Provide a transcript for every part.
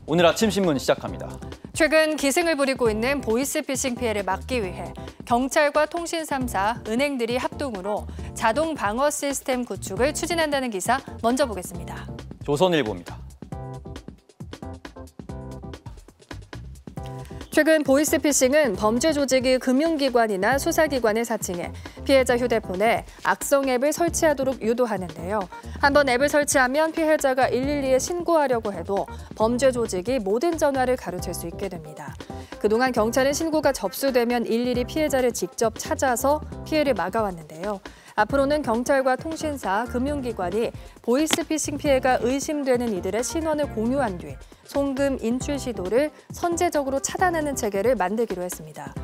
오늘 아침 신문 시작합니다. 최근 기승을 부리고 있는 보이스피싱 피해를 막기 위해 경찰과 통신 3사, 은행들이 합동으로 자동 방어 시스템 구축을 추진한다는 기사 먼저 보겠습니다. 조선일보입니다. 최근 보이스피싱은 범죄 조직이 금융기관이나 수사기관을 사칭해 피해자 휴대폰에 악성 앱을 설치하도록 유도하는데요. 한번 앱을 설치하면 피해자가 112에 신고하려고 해도 범죄 조직이 모든 전화를 가로챌 수 있게 됩니다. 그동안 경찰은 신고가 접수되면 일일이 피해자를 직접 찾아서 피해를 막아왔는데요. 앞으로는 경찰과 통신사, 금융기관이 보이스피싱 피해가 의심되는 이들의 신원을 공유한 뒤 송금 인출 시도를 선제적으로 차단하는 체계를 만들기로 했습니다.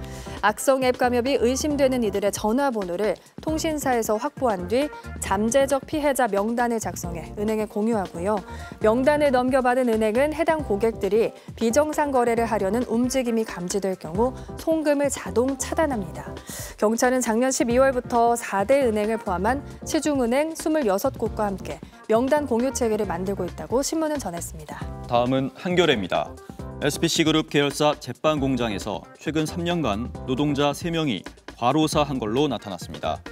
악성 앱 감염이 의심되는 이들의 전화번호를 통신사에서 확보한 뒤 잠재적 피해자 명단을 작성해 은행에 공유하고요. 명단을 넘겨받은 은행은 해당 고객들이 비정상 거래를 하려는 움직임이 감지될 경우 송금을 자동 차단합니다. 경찰은 작년 12월부터 4대 은행을 포함한 시중은행 26곳과 함께 명단 공유 체계를 만들고 있다고 신문은 전했습니다. 다음은 한겨레입니다. SPC그룹 계열사 제빵 공장에서 최근 3년간 노동자 3명이 과로사한 걸로 나타났습니다.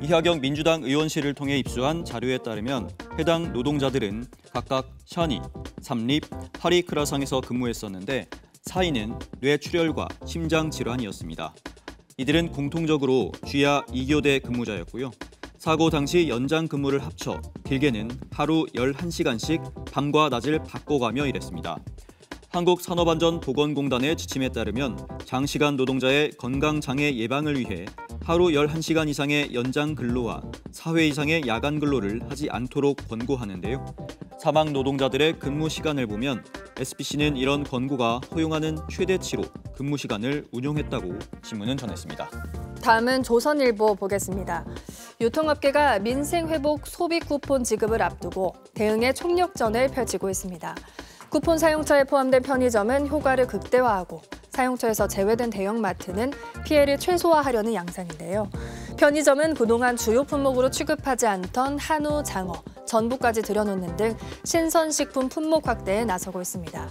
이하경 민주당 의원실을 통해 입수한 자료에 따르면 해당 노동자들은 각각 샤니, 삼립, 파리크라상에서 근무했었는데 사인은 뇌출혈과 심장질환이었습니다. 이들은 공통적으로 쥐야 2교대 근무자였고요. 사고 당시 연장 근무를 합쳐 길게는 하루 11시간씩 밤과 낮을 바꿔가며 일했습니다. 한국산업안전보건공단의 지침에 따르면 장시간 노동자의 건강장애 예방을 위해 하루 11시간 이상의 연장 근로와 4회 이상의 야간 근로를 하지 않도록 권고하는데요. 사망 노동자들의 근무 시간을 보면 SPC는 이런 권고가 허용하는 최대치로 근무 시간을 운용했다고 신문은 전했습니다. 다음은 조선일보 보겠습니다. 유통업계가 민생회복 소비 쿠폰 지급을 앞두고 대응에 총력전을 펼치고 있습니다. 쿠폰 사용처에 포함된 편의점은 효과를 극대화하고 사용처에서 제외된 대형마트는 피해를 최소화하려는 양상인데요. 편의점은 그동안 주요 품목으로 취급하지 않던 한우, 장어, 전부까지 들여놓는 등 신선식품 품목 확대에 나서고 있습니다.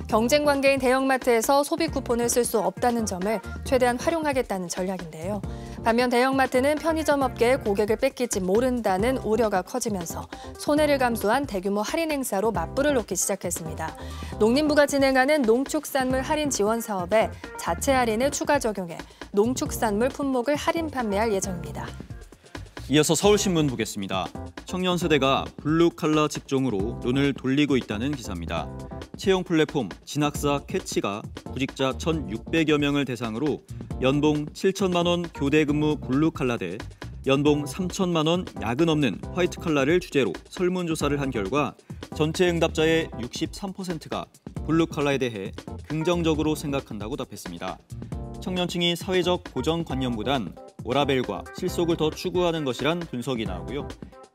경쟁 관계인 대형마트에서 소비 쿠폰을 쓸 수 없다는 점을 최대한 활용하겠다는 전략인데요. 반면 대형마트는 편의점 업계의 고객을 뺏길지 모른다는 우려가 커지면서 손해를 감수한 대규모 할인 행사로 맞불을 놓기 시작했습니다. 농림부가 진행하는 농축산물 할인 지원 사업에 자체 할인을 추가 적용해 농축산물 품목을 할인 판매할 예정입니다. 이어서 서울신문 보겠습니다. 청년 세대가 블루칼라 직종으로 눈을 돌리고 있다는 기사입니다. 채용 플랫폼 진학사 캐치가 구직자 1,600여 명을 대상으로 연봉 7천만 원 교대 근무 블루칼라 대 연봉 3천만 원 야근 없는 화이트칼라를 주제로 설문조사를 한 결과 전체 응답자의 63%가 블루칼라에 대해 긍정적으로 생각한다고 답했습니다. 청년층이 사회적 고정관념보단 워라밸과 실속을 더 추구하는 것이란 분석이 나오고요.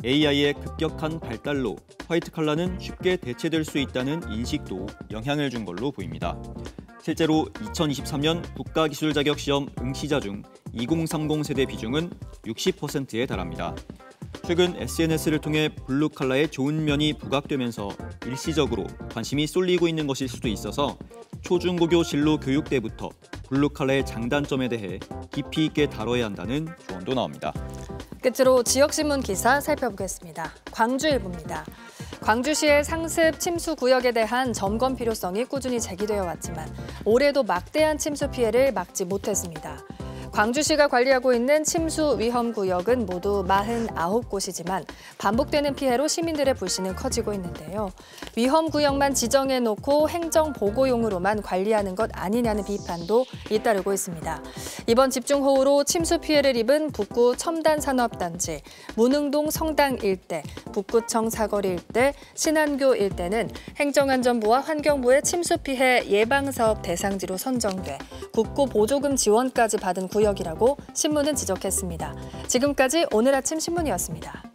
AI의 급격한 발달로 화이트칼라는 쉽게 대체될 수 있다는 인식도 영향을 준 걸로 보입니다. 실제로 2023년 국가기술자격시험 응시자 중 2030 세대 비중은 60%에 달합니다. 최근 SNS를 통해 블루칼라의 좋은 면이 부각되면서 일시적으로 관심이 쏠리고 있는 것일 수도 있어서 초중고교 진로 교육 때부터 블루칼라의 장단점에 대해 깊이 있게 다뤄야 한다는 조언도 나옵니다. 끝으로 지역신문 기사 살펴보겠습니다. 광주일보입니다. 광주시의 상습 침수 구역에 대한 점검 필요성이 꾸준히 제기되어 왔지만 올해도 막대한 침수 피해를 막지 못했습니다. 광주시가 관리하고 있는 침수 위험 구역은 모두 49곳이지만 반복되는 피해로 시민들의 불신은 커지고 있는데요. 위험 구역만 지정해놓고 행정 보고용으로만 관리하는 것 아니냐는 비판도 잇따르고 있습니다. 이번 집중호우로 침수 피해를 입은 북구 첨단산업단지, 문흥동 성당 일대, 북구청 사거리 일대, 신안교 일대는 행정안전부와 환경부의 침수 피해 예방사업 대상지로 선정돼 국고 보조금 지원까지 받은 구역이라고 신문은 지적했습니다. 지금까지 오늘 아침 신문이었습니다.